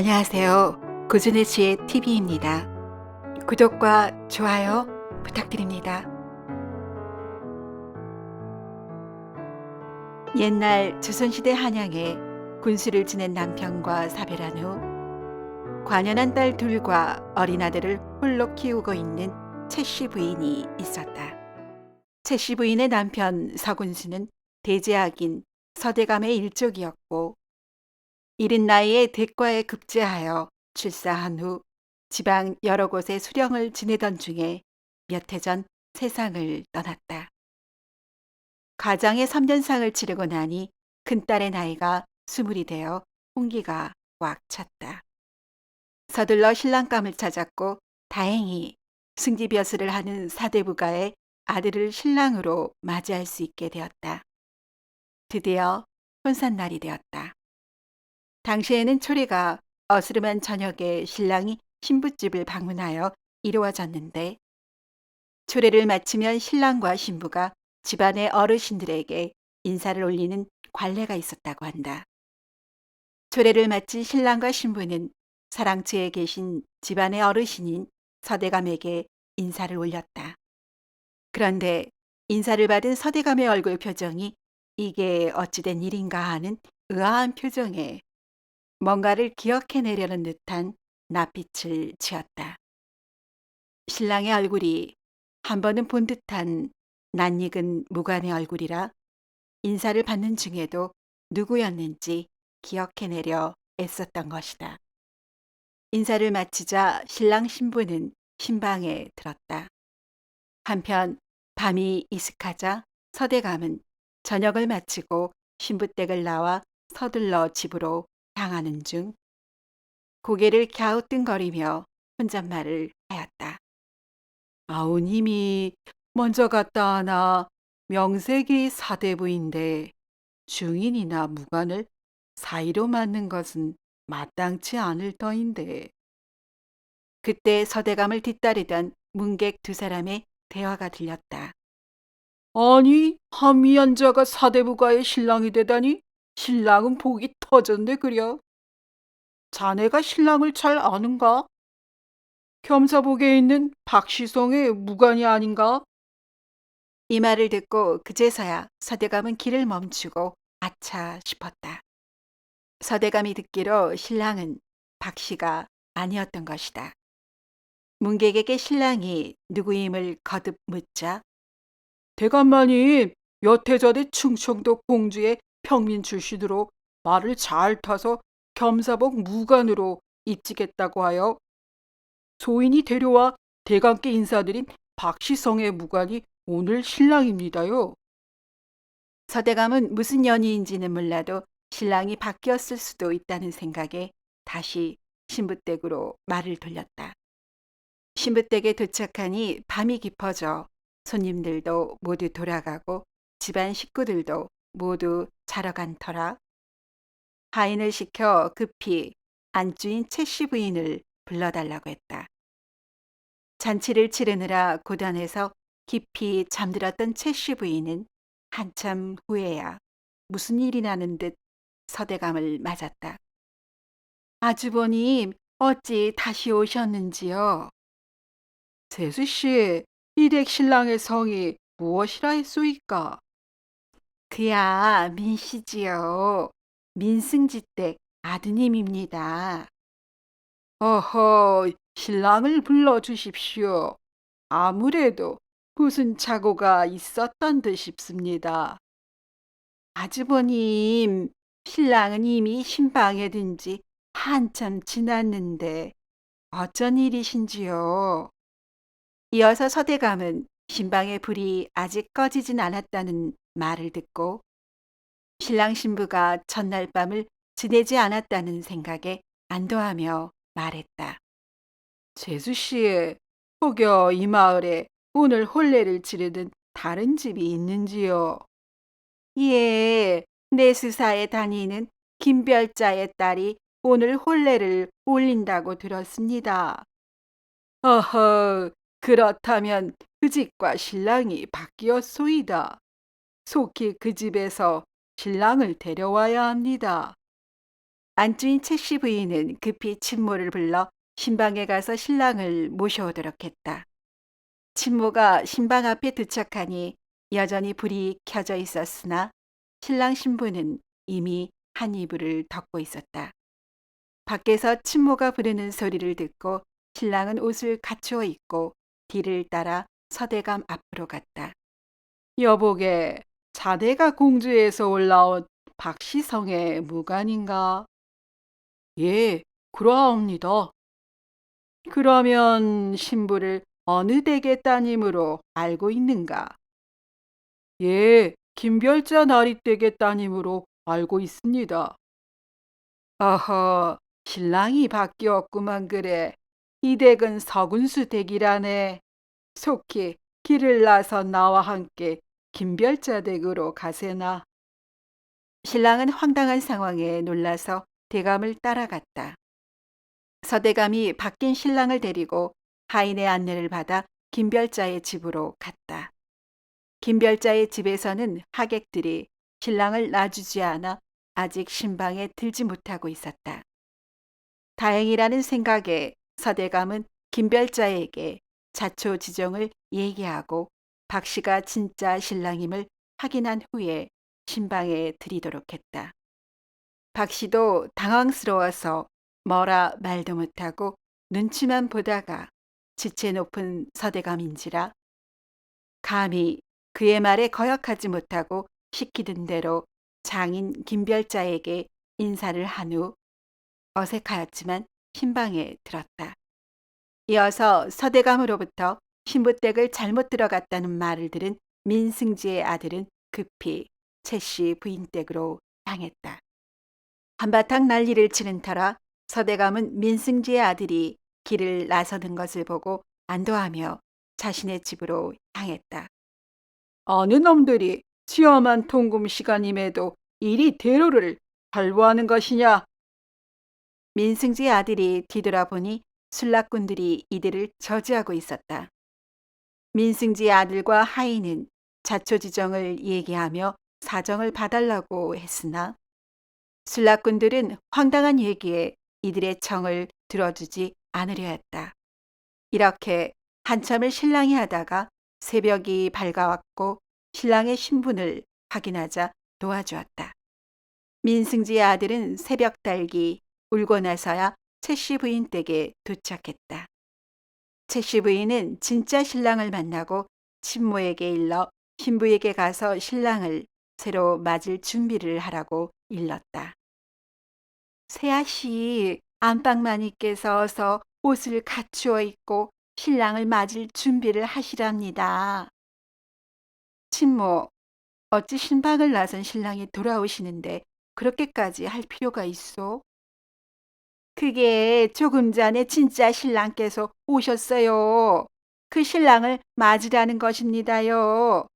안녕하세요. 고준의 지혜 TV입니다. 구독과 좋아요 부탁드립니다. 옛날 조선시대 한양에 군수를 지낸 남편과 사별한 후 관연한 딸 둘과 어린 아들을 홀로 키우고 있는 최씨 부인이 있었다. 최씨 부인의 남편 서군수는 대제학인 서대감의 일족이었고 이른 나이에 대과에 급제하여 출사한 후 지방 여러 곳에 수령을 지내던 중에 몇 해 전 세상을 떠났다. 가장의 3년상을 치르고 나니 큰딸의 나이가 20이 되어 홍기가 꽉 찼다. 서둘러 신랑감을 찾았고 다행히 승지벼슬을 하는 사대부가의 아들을 신랑으로 맞이할 수 있게 되었다. 드디어 혼산날이 되었다. 당시에는 초리가 어스름한 저녁에 신랑이 신부집을 방문하여 이루어졌는데 초례를 마치면 신랑과 신부가 집안의 어르신들에게 인사를 올리는 관례가 있었다고 한다. 초례를 마친 신랑과 신부는 사랑처에 계신 집안의 어르신인 서대감에게 인사를 올렸다. 그런데 인사를 받은 서대감의 얼굴 표정이 이게 어찌된 일인가 하는 의아한 표정에 뭔가를 기억해내려는 듯한 낯빛을 지었다. 신랑의 얼굴이 한 번은 본 듯한 낯익은 무관의 얼굴이라 인사를 받는 중에도 누구였는지 기억해내려 애썼던 것이다. 인사를 마치자 신랑 신부는 신방에 들었다. 한편 밤이 이슥하자 서대감은 저녁을 마치고 신부댁을 나와 서둘러 집으로 향하는 중 고개를 갸우뚱거리며 혼잣말을 하였다. 아우님이 먼저 갔다 하나 명색이 사대부인데 중인이나 무관을 사이로 맞는 것은 마땅치 않을 터인데. 그때 서대감을 뒤따르던 문객 두 사람의 대화가 들렸다. 아니, 한미연자가 사대부가의 신랑이 되다니 신랑은 복이 터졌네 그려. 자네가 신랑을 잘 아는가? 겸사복에 있는 박시성의 무관이 아닌가? 이 말을 듣고 그제서야 서대감은 길을 멈추고 아차 싶었다. 서대감이 듣기로 신랑은 박씨가 아니었던 것이다. 문객에게 신랑이 누구임을 거듭 묻자 대감마님 몇 해 전에 충청도 공주의 평민 출신으로 말을 잘 타서 겸사복 무관으로 입직했다고 하여 소인이 데려와 대감께 인사드린 박시성의 무관이 오늘 신랑입니다요. 서대감은 무슨 연이인지는 몰라도 신랑이 바뀌었을 수도 있다는 생각에 다시 신부댁으로 말을 돌렸다. 신부댁에 도착하니 밤이 깊어져 손님들도 모두 돌아가고 집안 식구들도 모두 자러 간 터라 하인을 시켜 급히 안주인 최씨 부인을 불러달라고 했다. 잔치를 치르느라 고단해서 깊이 잠들었던 최씨 부인은 한참 후에야 무슨 일이 나는 듯 서대감을 맞았다. 아주버님, 어찌 다시 오셨는지요? 세수씨, 이댁 신랑의 성이 무엇이라 했소이까? 그야 민씨지요. 민승지댁 아드님입니다. 어허, 신랑을 불러주십시오. 아무래도 무슨 착오가 있었던 듯 싶습니다. 아주버님, 신랑은 이미 신방에 든 지 한참 지났는데 어쩐 일이신지요? 이어서 서대감은 신방의 불이 아직 꺼지진 않았다는 말을 듣고 신랑 신부가 전날 밤을 지내지 않았다는 생각에 안도하며 말했다. 재수씨, 혹여 이 마을에 오늘 혼례를 치르는 다른 집이 있는지요? 예, 내 수사에 다니는 김별자의 딸이 오늘 혼례를 올린다고 들었습니다. 어허, 그렇다면 그 집과 신랑이 바뀌었소이다. 속히 그 집에서 신랑을 데려와야 합니다. 안주인 최씨 부인은 급히 친모를 불러 신방에 가서 신랑을 모셔오도록 했다. 친모가 신방 앞에 도착하니 여전히 불이 켜져 있었으나 신랑 신부는 이미 한 이불을 덮고 있었다. 밖에서 친모가 부르는 소리를 듣고 신랑은 옷을 갖추어 입고 뒤를 따라 서대감 앞으로 갔다. 여보게, 자네가 공주에서 올라온 박시성의 무관인가? 예, 그러합니다. 그러면 신부를 어느 댁의 따님으로 알고 있는가? 예, 김별자 나리댁의 따님으로 알고 있습니다. 어허, 신랑이 바뀌었구만 그래. 이 댁은 서군수 댁이라네. 속히 길을 나서 나와 함께 김별자 댁으로 가세나. 신랑은 황당한 상황에 놀라서 대감을 따라갔다. 서대감이 바뀐 신랑을 데리고 하인의 안내를 받아 김별자의 집으로 갔다. 김별자의 집에서는 하객들이 신랑을 놔주지 않아 아직 신방에 들지 못하고 있었다. 다행이라는 생각에 서대감은 김별자에게 자초지종을 얘기하고 박 씨가 진짜 신랑임을 확인한 후에 신방에 들이도록 했다. 박 씨도 당황스러워서 뭐라 말도 못하고 눈치만 보다가 지체 높은 서대감인지라 감히 그의 말에 거역하지 못하고 시키던 대로 장인 김별자에게 인사를 한 후 어색하였지만 신방에 들었다. 이어서 서대감으로부터 신부댁을 잘못 들어갔다는 말을 들은 민승지의 아들은 급히 최씨 부인댁으로 향했다. 한바탕 난리를 치는 터라 서대감은 민승지의 아들이 길을 나서는 것을 보고 안도하며 자신의 집으로 향했다. 어느 놈들이 시험한 통금 시간임에도 이리 대로를 발부하는 것이냐? 민승지의 아들이 뒤돌아보니 술락꾼들이 이들을 저지하고 있었다. 민승지의 아들과 하인은 자초지정을 얘기하며 사정을 봐달라고 했으나 술락꾼들은 황당한 얘기에 이들의 청을 들어주지 않으려 했다. 이렇게 한참을 신랑이 하다가 새벽이 밝아왔고 신랑의 신분을 확인하자 도와주었다. 민승지의 아들은 새벽 달기 울고 나서야 최씨 부인 댁에 도착했다. 최씨 부인은 진짜 신랑을 만나고 친모에게 일러 신부에게 가서 신랑을 새로 맞을 준비를 하라고 일렀다. 새아씨, 안방마니께서 어서 옷을 갖추어 입고 신랑을 맞을 준비를 하시랍니다. 친모, 어찌 신방을 나선 신랑이 돌아오시는데 그렇게까지 할 필요가 있어? 그게 조금 전에 진짜 신랑께서 오셨어요. 그 신랑을 맞으라는 것입니다요.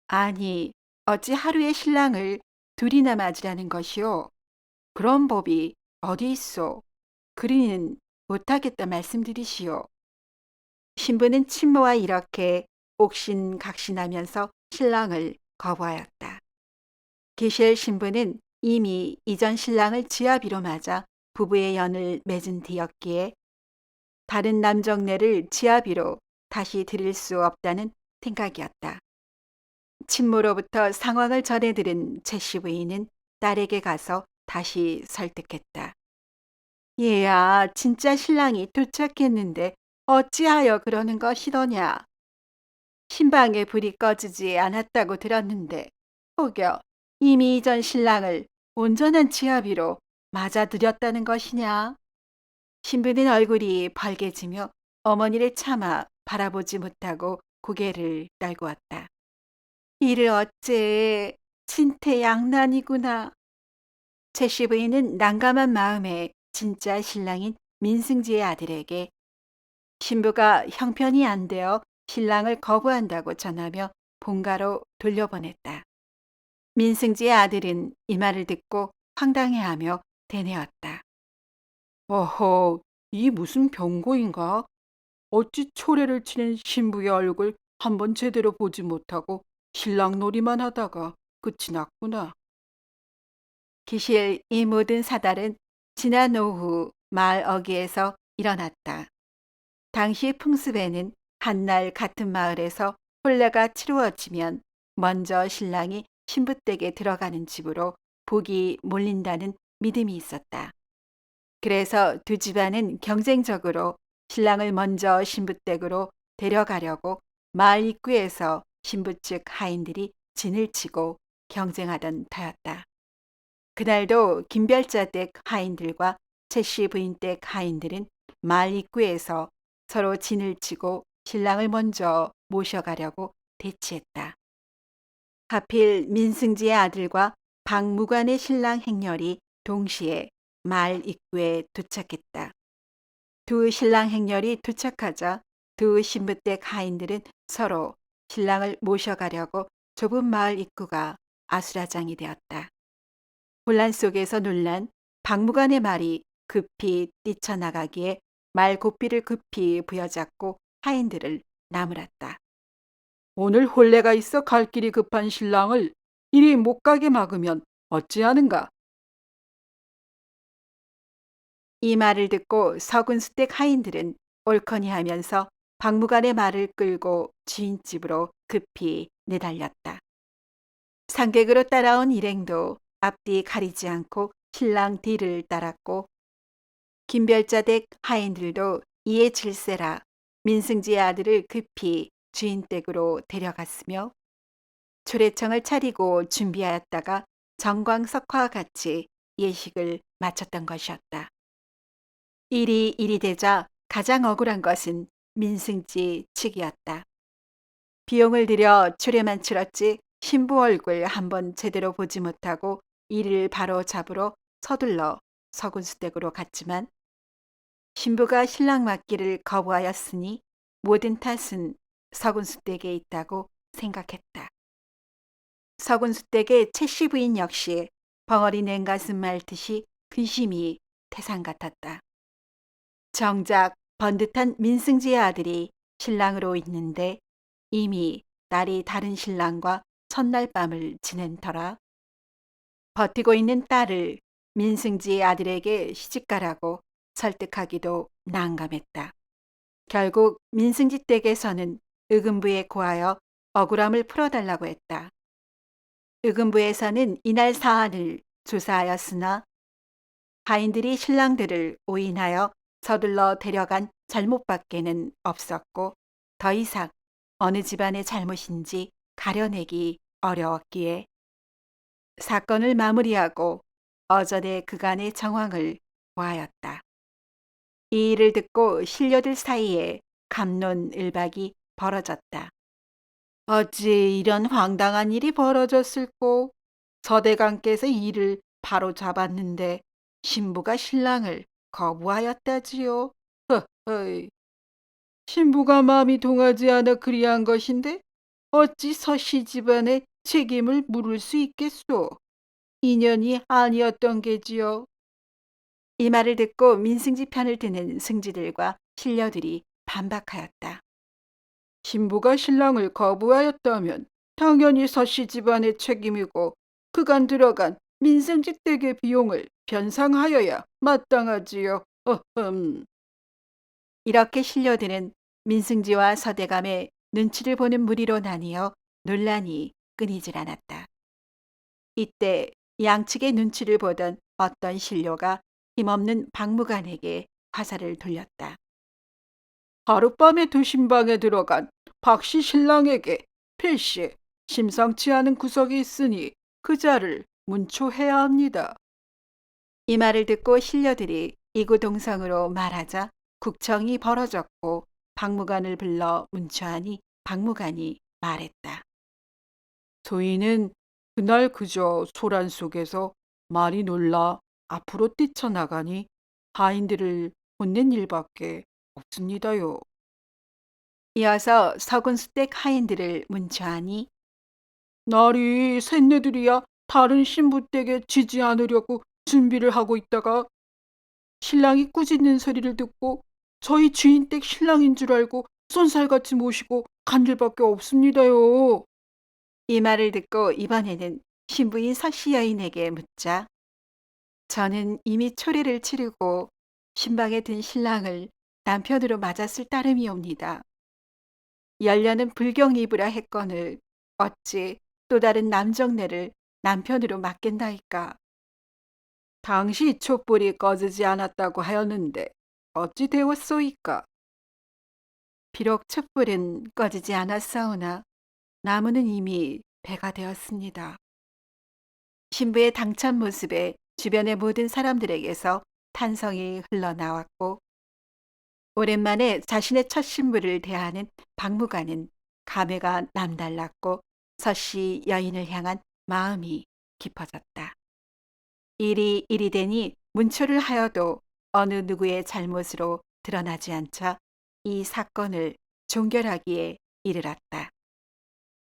아니, 어찌 하루에 신랑을 둘이나 맞으라는 것이요? 그런 법이 어디 있어? 그리는 못하겠다 말씀드리시오. 신부는 친모와 이렇게 옥신각신하면서 신랑을 거부하였다. 기실 신부는 이미 이전 신랑을 지아비로 맞아 부부의 연을 맺은 뒤였기에 다른 남정네를 지아비로 다시 드릴 수 없다는 생각이었다. 친모로부터 상황을 전해 들은 최씨 부인은 딸에게 가서 다시 설득했다. 얘야, 진짜 신랑이 도착했는데 어찌하여 그러는 것이더냐. 신방에 불이 꺼지지 않았다고 들었는데 혹여 이미 이전 신랑을 온전한 지아비로 맞아들였다는 것이냐. 신부는 얼굴이 벌개지며 어머니를 차마 바라보지 못하고 고개를 떨고 왔다. 이를 어째 진퇴양난이구나. 최씨 부인은 난감한 마음에 진짜 신랑인 민승지의 아들에게 신부가 형편이 안 되어 신랑을 거부한다고 전하며 본가로 돌려보냈다. 민승지의 아들은 이 말을 듣고 황당해하며 대내었다. 어허, 이 무슨 병고인가? 어찌 초래를 치는 신부의 얼굴 한번 제대로 보지 못하고 신랑 놀이만 하다가 끝이 났구나. 기실 이 모든 사달은 지난 오후 마을 어귀에서 일어났다. 당시 풍습에는 한날 같은 마을에서 혼례가 치루어지면 먼저 신랑이 신부댁에 들어가는 집으로 복이 몰린다는 믿음이 있었다. 그래서 두 집안은 경쟁적으로 신랑을 먼저 신부댁으로 데려가려고 마을 입구에서 신부 측 하인들이 진을 치고 경쟁하던 터였다. 그날도 김별자댁 하인들과 최씨 부인댁 하인들은 마을 입구에서 서로 진을 치고 신랑을 먼저 모셔가려고 대치했다. 하필 민승지의 아들과 박무관의 신랑 행렬이 동시에 마을 입구에 도착했다. 두 신랑 행렬이 도착하자 두 신부댁 하인들은 서로 신랑을 모셔가려고 좁은 마을 입구가 아수라장이 되었다. 혼란 속에서 놀란 박무관의 말이 급히 뛰쳐나가기에 말 고삐를 급히 부여잡고 하인들을 나무랐다. 오늘 혼례가 있어 갈 길이 급한 신랑을 이리 못 가게 막으면 어찌하는가? 이 말을 듣고 서군수댁 하인들은 옳거니 하면서 박무관의 말을 끌고 주인집으로 급히 내달렸다. 상객으로 따라온 일행도 앞뒤 가리지 않고 신랑 뒤를 따랐고 김별자댁 하인들도 이에 질세라 민승지의 아들을 급히 주인 댁으로 데려갔으며 초래청을 차리고 준비하였다가 정광석화와 같이 예식을 마쳤던 것이었다. 일이 되자 가장 억울한 것은 민승지 측이었다. 비용을 들여 초례만 치렀지 신부 얼굴 한번 제대로 보지 못하고 이를 바로 잡으러 서둘러 서군수댁으로 갔지만 신부가 신랑 맞기를 거부하였으니 모든 탓은 서군수댁에 있다고 생각했다. 서군수댁의 최씨 부인 역시 벙어리 냉가슴 말듯이 근심이 태산 같았다. 정작 번듯한 민승지의 아들이 신랑으로 있는데 이미 딸이 다른 신랑과 첫날 밤을 지낸 터라 버티고 있는 딸을 민승지의 아들에게 시집가라고 설득하기도 난감했다. 결국 민승지 댁에서는 의금부에 고하여 억울함을 풀어달라고 했다. 의금부에서는 이날 사안을 조사하였으나 하인들이 신랑들을 오인하여 서둘러 데려간 잘못밖에는 없었고 더 이상 어느 집안의 잘못인지 가려내기 어려웠기에 사건을 마무리하고 어전의 그간의 정황을 보하였다. 이 일을 듣고 신료들 사이에 갑론을박이 벌어졌다. 어찌 이런 황당한 일이 벌어졌을꼬? 서대강께서 이를 바로 잡았는데 신부가 신랑을 거부하였다지요. 허허이. 신부가 마음이 동하지 않아 그리한 것인데 어찌 서씨 집안의 책임을 물을 수 있겠소? 인연이 아니었던 게지요. 이 말을 듣고 민승지 편을 드는 승지들과 신녀들이 반박하였다. 신부가 신랑을 거부하였다면 당연히 서씨 집안의 책임이고 그간 들어간 민승지 댁의 비용을 변상하여야 마땅하지요. 어흠. 이렇게 신료들은 민승지와 서대감의 눈치를 보는 무리로 나뉘어 논란이 끊이질 않았다. 이때 양측의 눈치를 보던 어떤 신료가 힘없는 박무관에게 화살을 돌렸다. 하룻밤에 두신방에 들어간 박씨 신랑에게 필시 심상치 않은 구석이 있으니 그 자를 문초해야 합니다. 이 말을 듣고 신료들이 이구동성으로 말하자 국청이 벌어졌고 박무관을 불러 문초하니 박무관이 말했다. 저희는 그날 그저 소란 속에서 많이 놀라 앞으로 뛰쳐나가니 하인들을 혼낸 일밖에 없습니다요. 이어서 서군수댁 하인들을 문초하니 날이 셋네들이야 다른 신부댁에 지지 않으려고 준비를 하고 있다가 신랑이 꾸짖는 소리를 듣고 저희 주인댁 신랑인 줄 알고 쏜살같이 모시고 간 일밖에 없습니다요. 이 말을 듣고 이번에는 신부인 서씨 여인에게 묻자 저는 이미 초례를 치르고 신방에 든 신랑을 남편으로 맞았을 따름이옵니다. 열려는 불경이부라 했거늘 어찌 또 다른 남정네를 남편으로 맡겠나이까. 당시 촛불이 꺼지지 않았다고 하였는데 어찌 되었소이까? 비록 촛불은 꺼지지 않았사오나 나무는 이미 배가 되었습니다. 신부의 당찬 모습에 주변의 모든 사람들에게서 탄성이 흘러나왔고 오랜만에 자신의 첫 신부를 대하는 박무관은 감회가 남달랐고 서씨 여인을 향한 마음이 깊어졌다. 일이 되니 문초를 하여도 어느 누구의 잘못으로 드러나지 않자 이 사건을 종결하기에 이르렀다.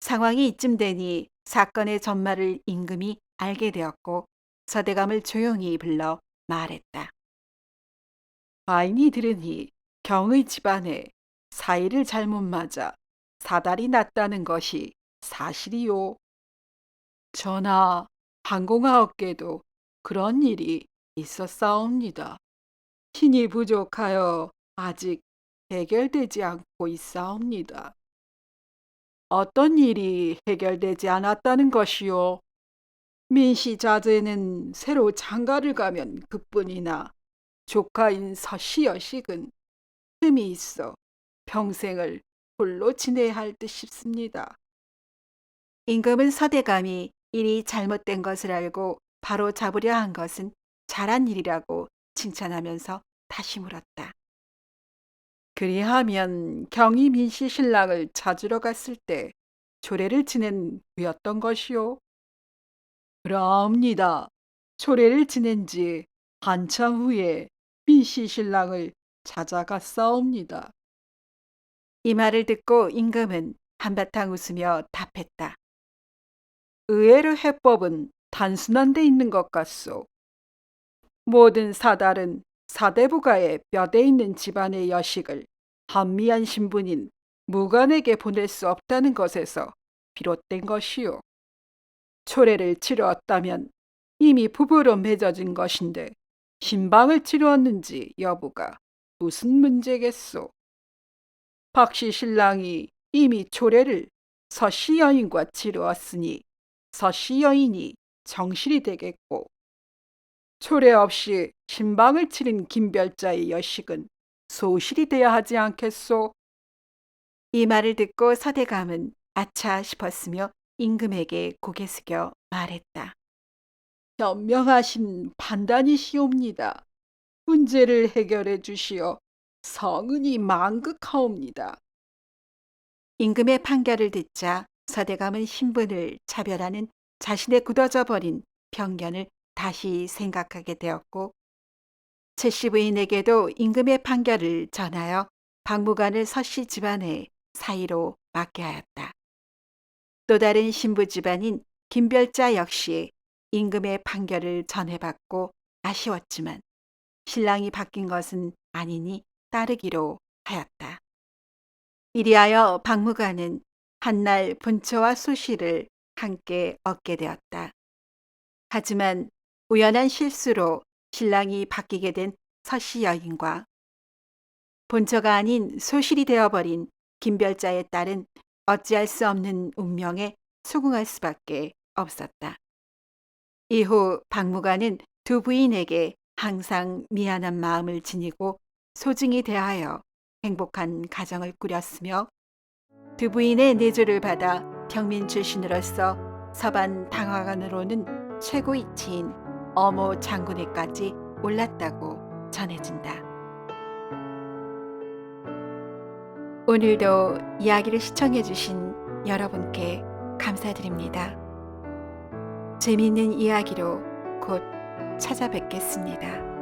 상황이 이쯤 되니 사건의 전말을 임금이 알게 되었고 서대감을 조용히 불러 말했다. 아인이 들으니 경의 집안에 사이를 잘못 맞아 사달이 났다는 것이 사실이요. 전하, 항공하옵게도 그런 일이 있었사옵니다. 힘이 부족하여 아직 해결되지 않고 있사옵니다. 어떤 일이 해결되지 않았다는 것이요? 민씨 자제는 새로 장가를 가면 그뿐이나 조카인 서씨 여식은 흠이 있어 평생을 홀로 지내야 할 듯 싶습니다. 임금은 서대감이 일이 잘못된 것을 알고 바로 잡으려 한 것은 잘한 일이라고 칭찬하면서 다시 물었다. 그리하면 경희 민씨 신랑을 찾으러 갔을 때 조례를 지낸 후였던 것이요? 그러옵니다. 조례를 지낸 지 한참 후에 민씨 신랑을 찾아갔사옵니다. 이 말을 듣고 임금은 한바탕 웃으며 답했다. 의외로 해법은 단순한 데 있는 것 같소. 모든 사달은 사대부가의 뼈대 있는 집안의 여식을 한미한 신분인 무관에게 보낼 수 없다는 것에서 비롯된 것이요. 초례를 치루었다면 이미 부부로 맺어진 것인데 신방을 치루었는지 여부가 무슨 문제겠소. 박씨 신랑이 이미 초례를 서씨 여인과 치루었으니 서씨 여인이 정실이 되겠고 초례 없이 신방을 치른 김별자의 여식은 소실이 돼야 하지 않겠소? 이 말을 듣고 서대감은 아차 싶었으며 임금에게 고개 숙여 말했다. 현명하신 판단이시옵니다. 문제를 해결해 주시어 성은이 만극하옵니다. 임금의 판결을 듣자 서대감은 신분을 차별하는 자신의 굳어져 버린 편견을 다시 생각하게 되었고 최씨 부인에게도 임금의 판결을 전하여 박무관을 서씨 집안의 사이로 맡게 하였다. 또 다른 신부 집안인 김별자 역시 임금의 판결을 전해받고 아쉬웠지만 신랑이 바뀐 것은 아니니 따르기로 하였다. 이리하여 박무관은 한날 본처와 소실을 함께 얻게 되었다. 하지만 우연한 실수로 신랑이 바뀌게 된 서씨 여인과 본처가 아닌 소실이 되어버린 김별자의 딸은 어찌할 수 없는 운명에 수긍할 수밖에 없었다. 이후 박무관은 두 부인에게 항상 미안한 마음을 지니고 소중히 대하여 행복한 가정을 꾸렸으며 두 부인의 내조를 받아 평민 출신으로서 서반 당화관으로는 최고 이치인 어모 장군에까지 올랐다고 전해진다. 오늘도 이야기를 시청해 주신 여러분께 감사드립니다. 재미있는 이야기로 곧 찾아뵙겠습니다.